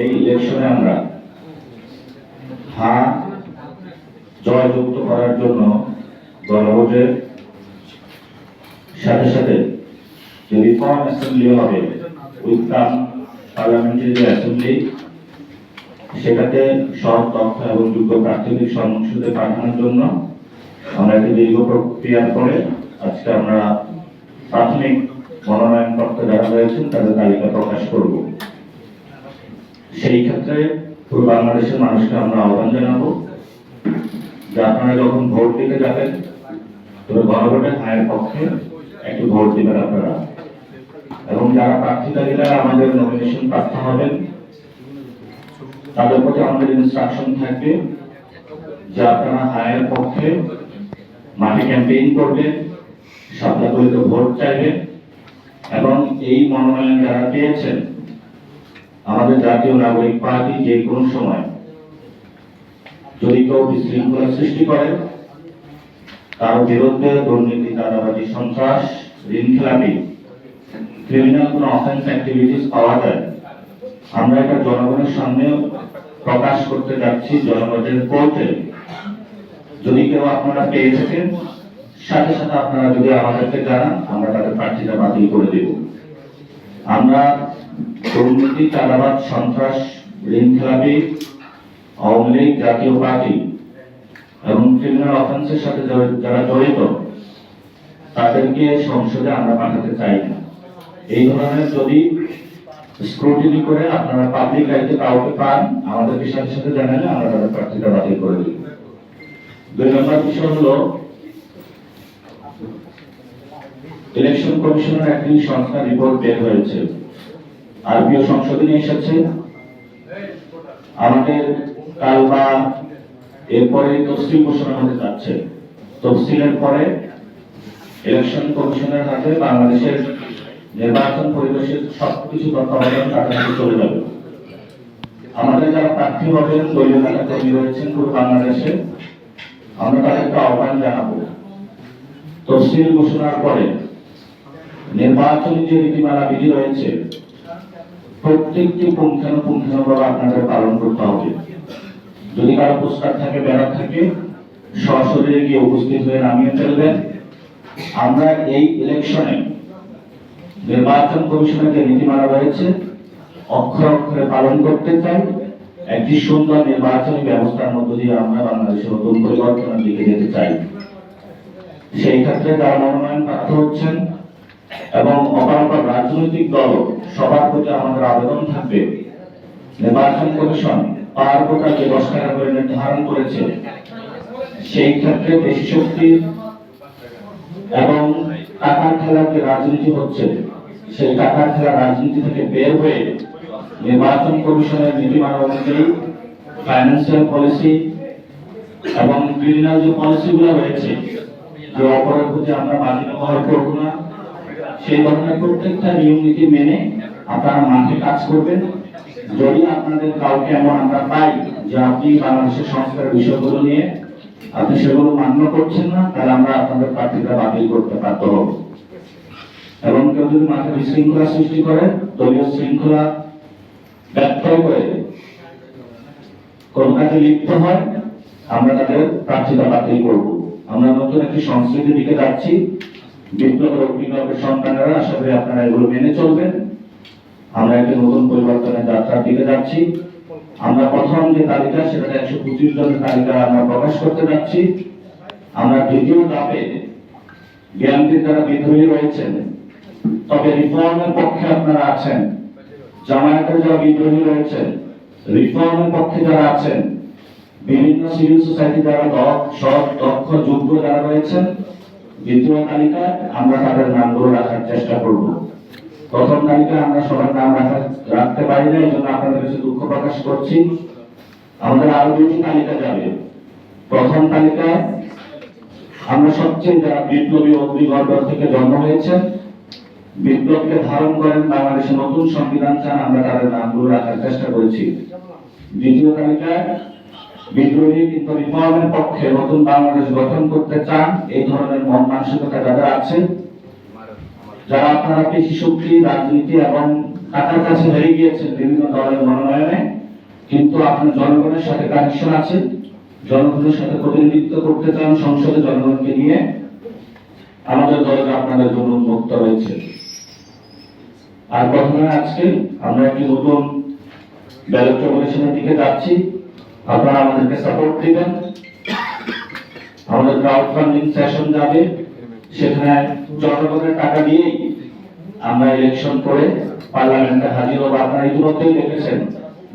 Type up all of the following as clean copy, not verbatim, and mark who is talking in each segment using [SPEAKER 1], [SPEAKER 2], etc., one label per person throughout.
[SPEAKER 1] এই ইলেকশনে আমরা হ্যাঁ জয়যুক্ত করার জন্য গণভোটের সাথে সাথে যে রিফর্ম অ্যাসেম্বলি হবে উইথকাম পার্লামেন্টারি যে অ্যাসেম্বলি সেটাতে সৎ দক্ষ এবং যোগ্য প্রার্থীদের সংসদে পাঠানোর জন্য আমরা একটি দীর্ঘ প্রক্রিয়ার পরে আজকে আমরা প্রাথমিক মনোনয়নপত্র যারা রয়েছেন তাদের তালিকা প্রকাশ করব। সেই ক্ষেত্রে পুরো বাংলাদেশের মানুষকে আমরা আহ্বান জানাবো যে আপনারা যখন ভোট দিতে যাবেন তবে গণভোটের হায়ের পক্ষে একটু ভোট দিবেন আপনারা, এবং যারা প্রার্থী তালিকায় আমাদের নমিনেশন প্রাপ্ত হবেন তাদের প্রতি আমাদের ইনস্ট্রাকশন থাকবে যে আপনারা হায়ের পক্ষে মাঠে ক্যাম্পেইন করবেন, সাপ্তাহিক ভোট চাইবেন, এবং এই মনোনয়ন যারা পেয়েছেন আমাদের জাতীয় নাগরিক পার্টি যে কোনো সময় যদি কেউ বিশৃঙ্খলা সৃষ্টি করে তার বিরুদ্ধে দুর্নীতি, চাঁদাবাজি, সন্ত্রাস, ঋণখেলাপি, ক্রিমিনাল কোনো অফেন্স অ্যাক্টিভিটিস পাওয়া যায়, আমরা এটা জনগণের সামনে প্রকাশ করতে যাচ্ছি জনগণের কোর্টে। যদি কেউ আপনারা পেয়ে থাকেন সাথে সাথে আপনারা যদি আমাদেরকে জানান আমরা তাদের প্রার্থীটা বাতিল করে দেব। আমরা দুর্নীতি, চাঁদাবাজ, সন্ত্রাস, ঋণখেলাপি, আওয়ামী লীগ, জাতীয় পার্টি এবং ক্রিমিনাল অফেন্সের সাথে যারা জড়িত তাদেরকে সংসদে আমরা পাঠাতে চাই না। এই ধরনের যদি স্ক্রুটিনি করে আপনারা পাবলিক আইতে কাউকে পান আমাদেরকে সাথে সাথে জানালে আমরা তাদের প্রার্থীটা বাতিল করে দেব। 2 নম্বর বিষয় হলো ইলেকশন কমিশনের একটি সংস্থার রিপোর্ট বের হয়েছে, আরবিও সংশোধনী এসেছে। আমাদের কাল বা এরপরে তফসিল ঘোষণা হতে যাচ্ছে। তফসিলের পরে ইলেকশন কমিশনের হাতে বাংলাদেশের নির্বাচন পরিবেশের সবকিছু তত্ত্বাবধান তাদের হাতে চলে যাবে। আমাদের যারা প্রার্থী হবেন, দলীয় নেতা কর্মী রয়েছেন পুরো বাংলাদেশে, আমরা তাদেরকে আহ্বান জানাবো তফসিল ঘোষণার পরে নির্বাচনী যে নীতিমালা বিধি রয়েছে প্রত্যেকটি পুঙ্খানুপুঙ্খানুভাবে আপনাদের পালন করতে হবে। যদি কারো পোস্টার থাকে, ব্যানার থাকে, সরাসরি গিয়ে উপস্থিত হয়ে নামিয়ে ফেলবেন। আমরা এই ইলেকশনে নির্বাচন কমিশনের যে নীতিমালা রয়েছে অক্ষরে অক্ষরে পালন করতে চাই। একটি সুন্দর নির্বাচনী ব্যবস্থার মধ্য দিয়ে আমরা বাংলাদেশের নতুন পরিবর্তনের দিকে যেতে চাই। সেই ক্ষেত্রে যারা মনোনয়ন প্রাপ্ত হচ্ছেন এবং অপরাপর রাজনৈতিক দল সবার প্রতি আমাদের আবেদন থাকবে নির্বাচন কমিশন পার কোটা যে 10 টাকা করে নির্ধারণ করেছে সেই ক্ষেত্রে বেশি শক্তি এবং টাকার খেলার যে রাজনীতি হচ্ছে সেই টাকার খেলা রাজনীতি থেকে বের হয়ে নির্বাচন কমিশনের নীতিমালা অনুযায়ী ফাইন্যান্সিয়াল পলিসি এবং ক্রিমিনাল যে পলিসিগুলো রয়েছে যে অপরের প্রতি আমরা বাজি ব্যবহার করব না, সেই ধরনের প্রত্যেকটা নিয়ম নীতি মেনে আপনারা মাঠে কাজ করবেন। যদি আপনাদের কাউকে এমন আমরা পাই যে আপনি বাংলাদেশের সংস্কারের বিষয়গুলো নিয়ে আপনি সেগুলো মান্য করছেন না, তাহলে আমরা আপনাদের প্রার্থীটা বাতিল করতে বাধ্য হব। এবং কেউ যদি মাঠে বিশৃঙ্খলা সৃষ্টি করে, দলীয় শৃঙ্খলা ব্যত্যয় করে কোন কাজে লিপ্ত হয়, আমরা তাদের প্রার্থীটা বাতিল করব। আমরা নতুন একটি সংস্কৃতির দিকে যাচ্ছি। বিপ্লবের অগ্নিগর্ভের সন্তানেরা আশা করি আপনারা এগুলো মেনে চলবেন। আমরা একটি নতুন পরিবর্তনের যাত্রার দিকে যাচ্ছি। আমরা প্রথম যে তালিকা সেটা 125 জনের তালিকা আমরা প্রকাশ করতে যাচ্ছি। আমরা দ্বিতীয় ধাপে বিএনপির যারা বিদ্রোহী রয়েছেন তবে রিফর্মের পক্ষে আপনারা আছেন, জামায়াতের যারা বিদ্রোহী রয়েছেন, রিফর্মের পক্ষে যারা আছেন, বিভিন্ন সিভিল সোসাইটি যারা সৎ দক্ষ যোগ্য যারা রয়েছেন, দ্বিতীয় তালিকায় আমরা তাদের নামগুলো রাখার চেষ্টা করব। প্রথম তালিকায় আমরা সবার নাম রাখতে পারি না, এই জন্য আপনাদের কাছে দুঃখ প্রকাশ করছি। আমাদের আরো 2টি তালিকা যাবে। প্রথম তালিকায় আমরা সবচেয়ে যারা বিপ্লবী অগ্নিগর্ভ থেকে জন্ম হয়েছেন, বিপ্লবকে ধারণ করেন, বাংলাদেশে নতুন সংবিধান চান, আমরা তাদের নামগুলো রাখার চেষ্টা করেছি। দ্বিতীয় তালিকায় বিদ্রোহী কিন্তু রিফর্মের পক্ষে নতুন বাংলাদেশ গঠন করতে চান এই ধরনের মন মানসিকতা যাদের আছে, যারা আপনারা পেশি শক্তি, রাজনীতি এবং টাকার কাছে হেরে গিয়েছেন বিভিন্ন দলের মনোনয়নে, কিন্তু আপনার জনগণের সাথে কানেকশন আছে, জনগণের সাথে প্রতিনিধিত্ব করতে চান সংসদে, জনগণকে নিয়ে আমাদের দরজা আপনাদের জন্য উন্মুক্ত রয়েছে। আর প্রথমে আজকে আমরা একটি নতুন ব্যালট রেগুলেশনের দিকে যাচ্ছি, আপনারা আমাদেরকে সাপোর্ট দিবেন। আমাদের ক্রাউড ফান্ডিং সেশন যাবে, সেখানে জনগণের টাকা দিয়েই আমরা ইলেকশন করে পার্লামেন্টে হাজির হবো। আপনারা ইতিমধ্যেই দেখেছেন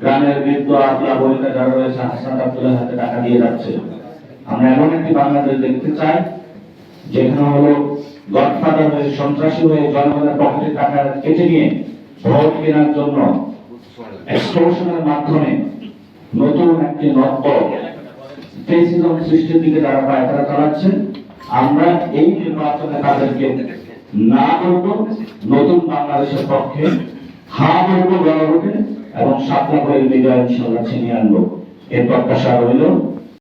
[SPEAKER 1] গ্রামের বৃদ্ধ আবলা বনিতা যারা রয়েছে হাসনাত আব্দুল্লাহর হাতে টাকা দিয়ে যাচ্ছে। আমরা এমন একটি বাংলাদেশ দেখতে চাই যেখানে হলো গডফাদার হয়ে, সন্ত্রাসী হয়ে জনগণের পকেটে টাকা কেটে নিয়ে ভোট কেনার জন্য এক্সটর্শনের মাধ্যমে নতুন একটি নব্য ফেসিজম সৃষ্টির দিকে যারা পায়তারা চালাচ্ছে, আমরা এই নির্বাচনে তাদেরকে না বলবো, নতুন বাংলাদেশের পক্ষে হ্যাঁ বলবো গণভোটে এবং 7 লাখের বিজয় ইনশাআল্লাহ ছিনিয়ে আনবো। এর প্রত্যাশা রইল।